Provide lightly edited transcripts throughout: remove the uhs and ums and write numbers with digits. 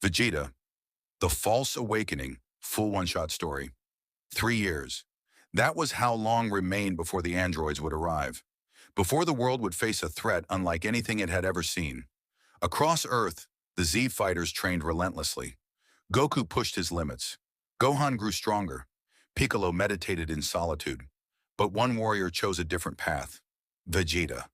Vegeta, the False Awakening, full one-shot story. 3 years. That was how long remained before the androids would arrive. Before the world would face a threat unlike anything it had ever seen. Across Earth, the Z fighters trained relentlessly. Goku pushed his limits. Gohan grew stronger. Piccolo meditated in solitude. But one warrior chose a different path. Vegeta.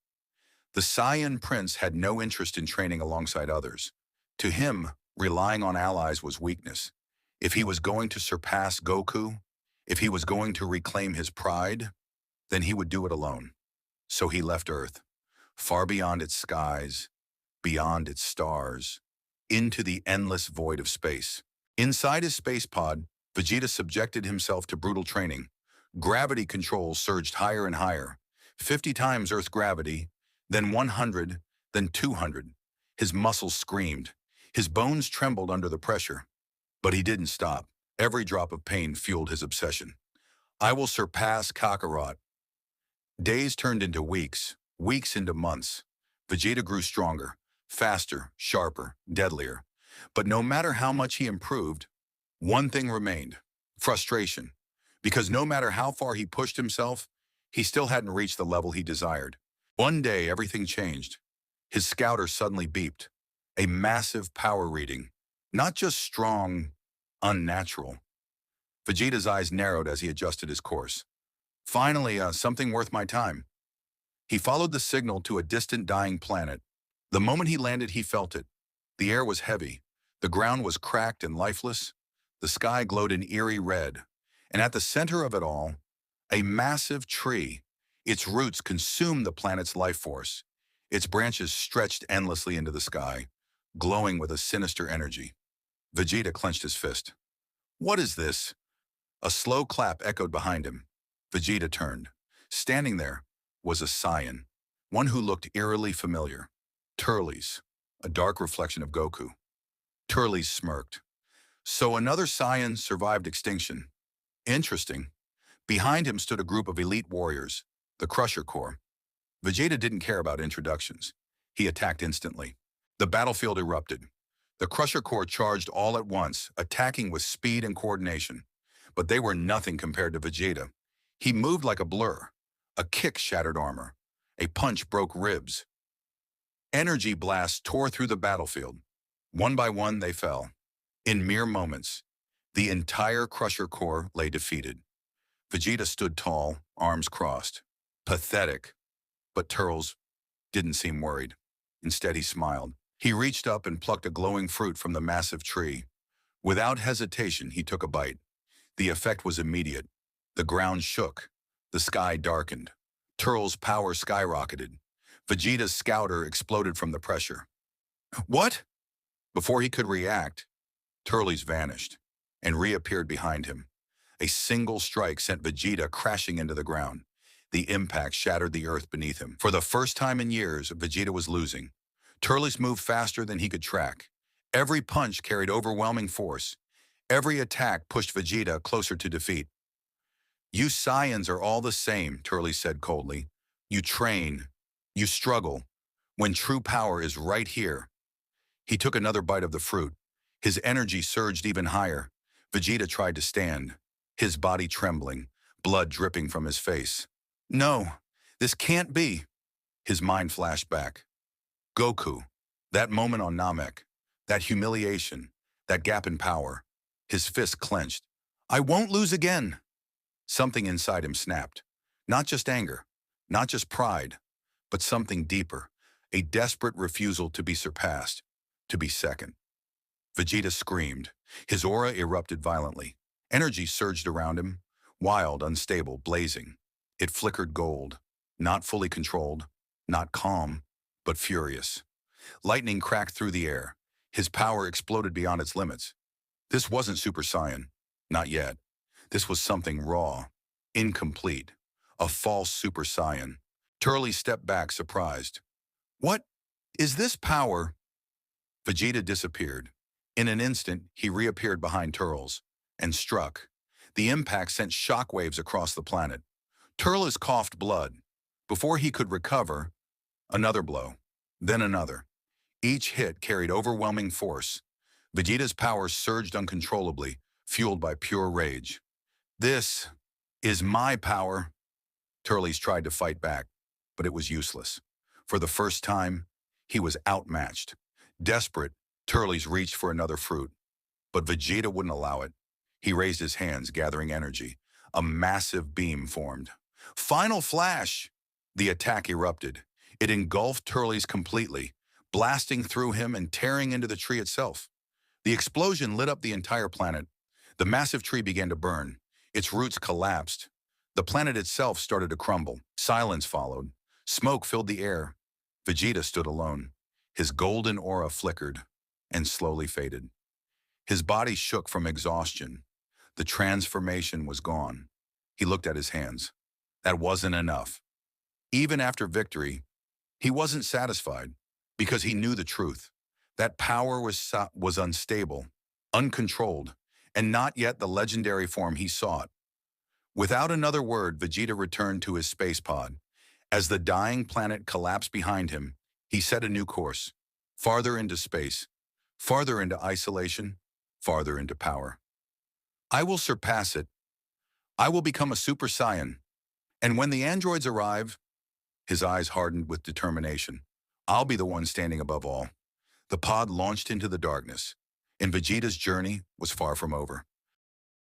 The Saiyan prince had no interest in training alongside others. To him, relying on allies was weakness. If he was going to surpass Goku, if he was going to reclaim his pride, then he would do it alone. So he left Earth, far beyond its skies, beyond its stars, into the endless void of space. Inside his space pod, Vegeta subjected himself to brutal training. Gravity control surged higher and higher, 50 times Earth's gravity, then 100, then 200. His muscles screamed. His bones trembled under the pressure. But he didn't stop. Every drop of pain fueled his obsession. I will surpass Kakarot. Days turned into weeks, weeks into months. Vegeta grew stronger, faster, sharper, deadlier. But no matter how much he improved, one thing remained: frustration. Because no matter how far he pushed himself, he still hadn't reached the level he desired. One day, everything changed. His scouter suddenly beeped. A massive power reading. Not just strong, unnatural. Vegeta's eyes narrowed as he adjusted his course. Finally, something worth my time. He followed the signal to a distant dying planet. The moment he landed, he felt it. The air was heavy. The ground was cracked and lifeless. The sky glowed an eerie red. And at the center of it all, a massive tree. Its roots consumed the planet's life force. Its branches stretched endlessly into the sky, glowing with a sinister energy. Vegeta clenched his fist. What is this? A slow clap echoed behind him. Vegeta turned. Standing there was a Saiyan, one who looked eerily familiar. Turles, a dark reflection of Goku. Turles smirked. So another Saiyan survived extinction. Interesting. Behind him stood a group of elite warriors, the Crusher Corps. Vegeta didn't care about introductions. He attacked instantly. The battlefield erupted. The Crusher Corps charged all at once, attacking with speed and coordination. But they were nothing compared to Vegeta. He moved like a blur. A kick shattered armor. A punch broke ribs. Energy blasts tore through the battlefield. One by one, they fell. In mere moments, the entire Crusher Corps lay defeated. Vegeta stood tall, arms crossed. Pathetic. But Turles didn't seem worried. Instead, he smiled. He reached up and plucked a glowing fruit from the massive tree. Without hesitation, he took a bite. The effect was immediate. The ground shook. The sky darkened. Turles' power skyrocketed. Vegeta's scouter exploded from the pressure. What? Before he could react, Turles vanished and reappeared behind him. A single strike sent Vegeta crashing into the ground. The impact shattered the earth beneath him. For the first time in years, Vegeta was losing. Turles moved faster than he could track. Every punch carried overwhelming force. Every attack pushed Vegeta closer to defeat. You Saiyans are all the same, Turles said coldly. You train. You struggle. When true power is right here. He took another bite of the fruit. His energy surged even higher. Vegeta tried to stand, his body trembling, blood dripping from his face. No, this can't be. His mind flashed back. Goku, that moment on Namek, that humiliation, that gap in power. His fist clenched. I won't lose again. Something inside him snapped. Not just anger, not just pride, but something deeper, a desperate refusal to be surpassed, to be second. Vegeta screamed. His aura erupted violently. Energy surged around him, wild, unstable, blazing. It flickered gold, not fully controlled, not calm, but furious. Lightning cracked through the air. His power exploded beyond its limits. This wasn't Super Saiyan. Not yet. This was something raw, incomplete. A false Super Saiyan. Turles stepped back, surprised. What is this power? Vegeta disappeared. In an instant, he reappeared behind Turles and struck. The impact sent shockwaves across the planet. Turles coughed blood. Before he could recover, another blow, then another. Each hit carried overwhelming force. Vegeta's power surged uncontrollably, fueled by pure rage. This is my power. Turles tried to fight back, but it was useless. For the first time, he was outmatched. Desperate, Turles reached for another fruit, but Vegeta wouldn't allow it. He raised his hands, gathering energy. A massive beam formed. Final flash! The attack erupted. It engulfed Turles completely, blasting through him and tearing into the tree itself. The explosion lit up the entire planet. The massive tree began to burn. Its roots collapsed. The planet itself started to crumble. Silence followed. Smoke filled the air. Vegeta stood alone. His golden aura flickered and slowly faded. His body shook from exhaustion. The transformation was gone. He looked at his hands. That wasn't enough. Even after victory, he wasn't satisfied because he knew the truth. That power was unstable, uncontrolled, and not yet the legendary form he sought. Without another word, Vegeta returned to his space pod. As the dying planet collapsed behind him, he set a new course, farther into space, farther into isolation, farther into power. I will surpass it. I will become a Super Saiyan. And when the androids arrive, his eyes hardened with determination. I'll be the one standing above all. The pod launched into the darkness, and Vegeta's journey was far from over.